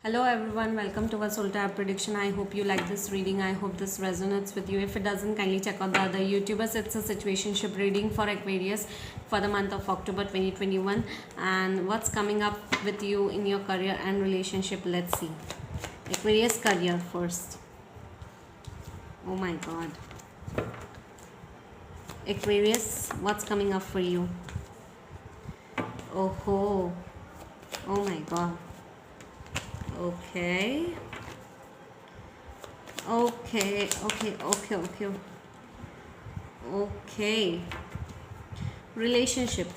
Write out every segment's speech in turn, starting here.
Hello everyone, welcome to our Soul Tab prediction. I hope you like this reading. I hope this resonates with you. If it doesn't, kindly check out the other YouTubers. It's a situationship reading for Aquarius for the month of October 2021. And what's coming up with you in your career and relationship? Let's see. Aquarius career first. Oh my god. Aquarius, what's coming up for you? Oh ho. Oh my god. Okay. Okay. Okay. Relationship.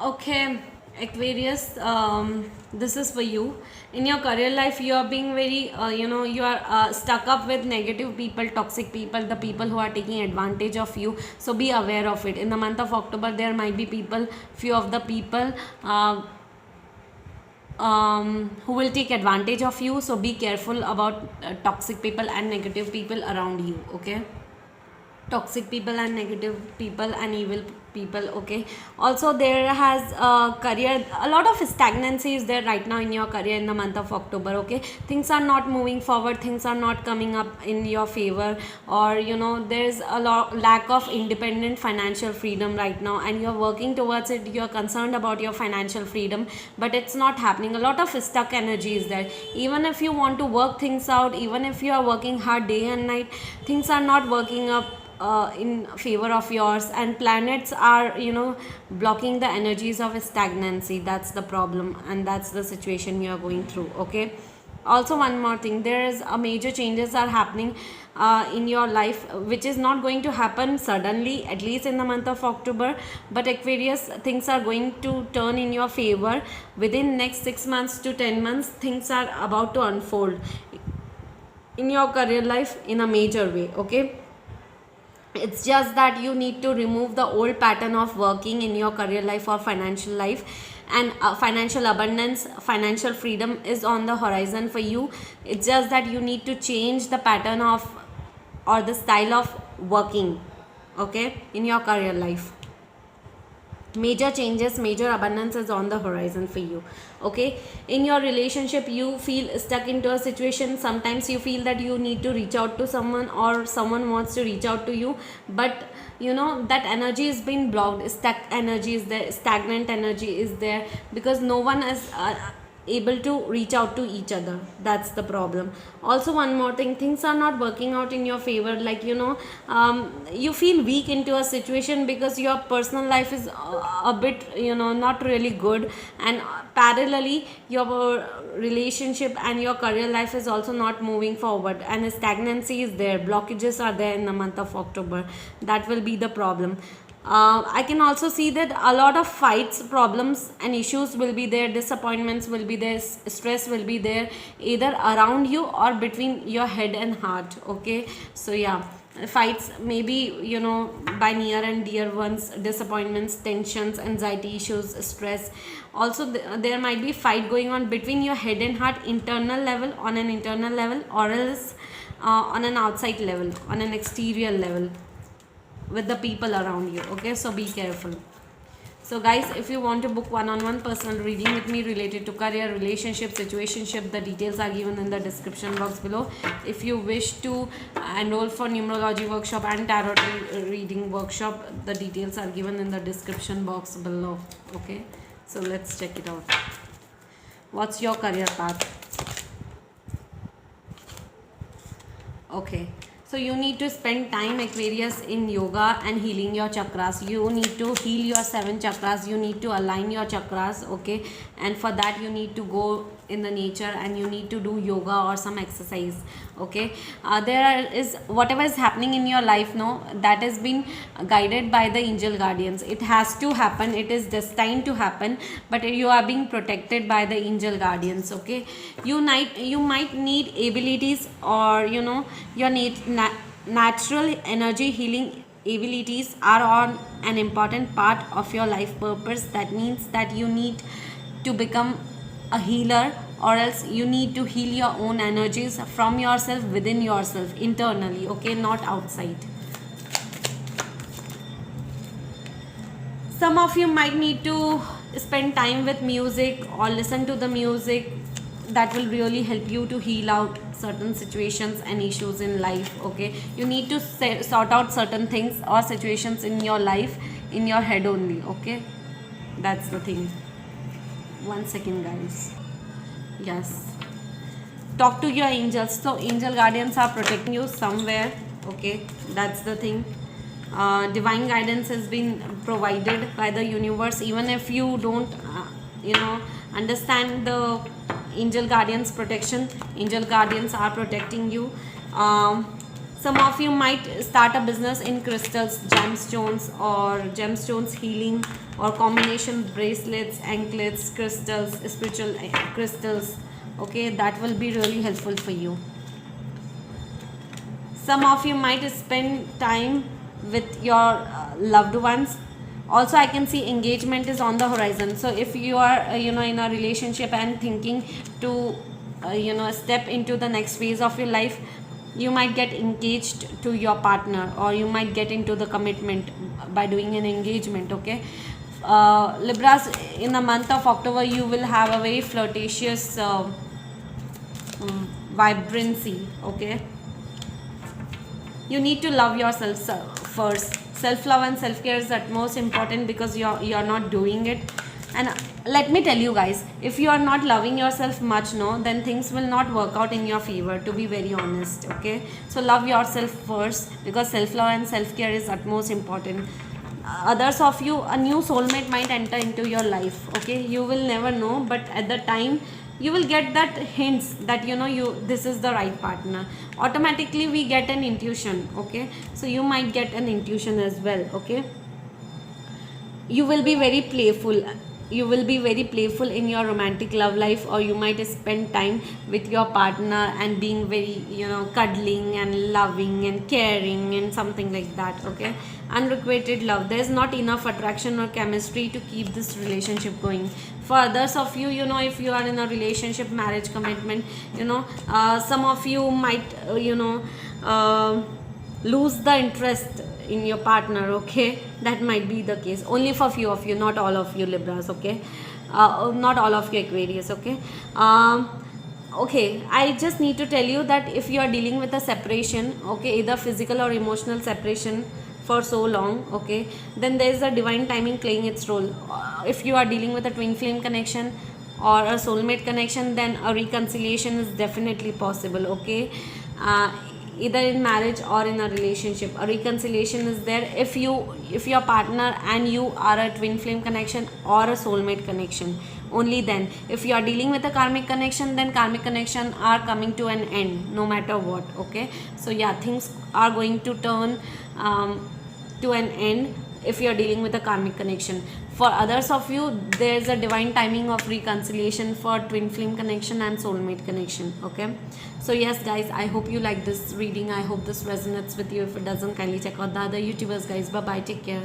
Okay, Aquarius, this is for you. In your career life, you are being very, you are stuck up with negative people, toxic people, the people who are taking advantage of you. So be aware of it. In the month of October, there might be people, few of the people who will take advantage of you. So be careful about toxic people and negative people around you. Okay, toxic people and negative people and evil people. Okay, also there has career, a lot of stagnancy is there right now in your career in the month of October. Okay, things are not moving forward, things are not coming up in your favor, or there's a lack of independent financial freedom right now, and you're working towards it, you're concerned about your financial freedom, but it's not happening. A lot of stuck energy is there. Even if you want to work things out, even if you are working hard day and night, things are not working up in favor of yours, and planets are blocking the energies of stagnancy. That's the problem, and that's the situation you are going through. Okay, also one more thing, there is a major changes are happening in your life, which is not going to happen suddenly, at least in the month of October, but Aquarius, things are going to turn in your favor within next 6 months to 10 months. Things are about to unfold in your career life in a major way. Okay, it's just that you need to remove the old pattern of working in your career life or financial life, and financial abundance, financial freedom is on the horizon for you. It's just that you need to change the pattern of, or the style of working, okay, in your career life. Major changes, major abundance is on the horizon for you. Okay, in your relationship, you feel stuck into a situation. Sometimes you feel that you need to reach out to someone, or someone wants to reach out to you, but that energy is being blocked. Stuck energy is there, stagnant energy is there, because no one is able to reach out to each other. That's the problem. Also one more thing, things are not working out in your favor, like you feel weak into a situation because your personal life is a bit not really good, and parallelly your relationship and your career life is also not moving forward, and stagnancy is there, blockages are there in the month of October. That will be the problem. I can also see that a lot of fights, problems and issues will be there, disappointments will be there, stress will be there, either around you or between your head and heart. Okay, so yeah, fights maybe by near and dear ones, disappointments, tensions, anxiety issues, stress. Also there might be fight going on between your head and heart, internal level, on an internal level, or else on an outside level, on an exterior level, with the people around you. Okay, so be careful. So guys, if you want to book one-on-one personal reading with me related to career, relationship, situationship, the details are given in the description box below. If you wish to enroll for numerology workshop and tarot reading workshop, the details are given in the description box below. Okay, so let's check it out. What's your career path? Okay, so you need to spend time, Aquarius, in yoga and healing your chakras. You need to heal your 7 chakras, you need to align your chakras. Okay, and for that you need to go in the nature, and you need to do yoga or some exercise. Okay, is whatever is happening in your life, no, that has been guided by the angel guardians. It has to happen, it is destined to happen, but you are being protected by the angel guardians. Okay, you might need abilities, or your natural energy healing abilities are on an important part of your life purpose. That means that you need to become a healer, or else you need to heal your own energies from yourself, within yourself, internally, okay, not outside. Some of you might need to spend time with music or listen to the music. That will really help you to heal out certain situations and issues in life, okay. You need to sort out certain things or situations in your life in your head only, okay. That's the thing. 1 second, guys. Yes, talk to your angels. So angel guardians are protecting you somewhere, okay. That's the thing. Divine guidance has been provided by the universe. Even if you don't understand the angel guardians protection, angel guardians are protecting you. Some of you might start a business in crystals, gemstones healing, or combination bracelets, anklets, crystals, spiritual crystals, okay. That will be really helpful for you. Some of you might spend time with your loved ones. Also, I can see engagement is on the horizon. So if you are in a relationship and thinking to step into the next phase of your life, you might get engaged to your partner, or you might get into the commitment by doing an engagement, okay. Libras, in the month of October, you will have a very flirtatious vibrancy, okay. You need to love yourself first. Self-love and self-care is at most important, because you're not doing it. And let me tell you guys, if you are not loving yourself much, no, then things will not work out in your favor, to be very honest, okay. So love yourself first, because self-love and self-care is at most important. Others of you, a new soulmate might enter into your life, okay. You will never know, but at the time you will get that hints that this is the right partner. Automatically we get an intuition, okay. So you might get an intuition as well, okay. You will be very playful. You will be very playful in your romantic love life, or you might spend time with your partner and being very cuddling and loving and caring and something like that, okay. Unrequited love. There is not enough attraction or chemistry to keep this relationship going. For others of you, if you are in a relationship, marriage, commitment, some of you might lose the interest in your partner, okay. That might be the case only for few of you, not all of you Libras, okay. Not all of you Aquarius, okay. Okay, I just need to tell you that if you are dealing with a separation, okay, either physical or emotional separation for so long, okay, then there is a divine timing playing its role. If you are dealing with a twin flame connection or a soulmate connection, then a reconciliation is definitely possible, okay. Either in marriage or in a relationship, a reconciliation is there if your partner and you are a twin flame connection or a soulmate connection. Only then. If you are dealing with a karmic connection, then karmic connection are coming to an end no matter what, okay. So yeah, things are going to turn to an end if you are dealing with a karmic connection. For others of you, there is a divine timing of reconciliation for twin flame connection and soulmate connection, okay. So yes guys, I hope you like this reading. I hope this resonates with you. If it doesn't, kindly check out the other YouTubers, guys. Bye bye, take care.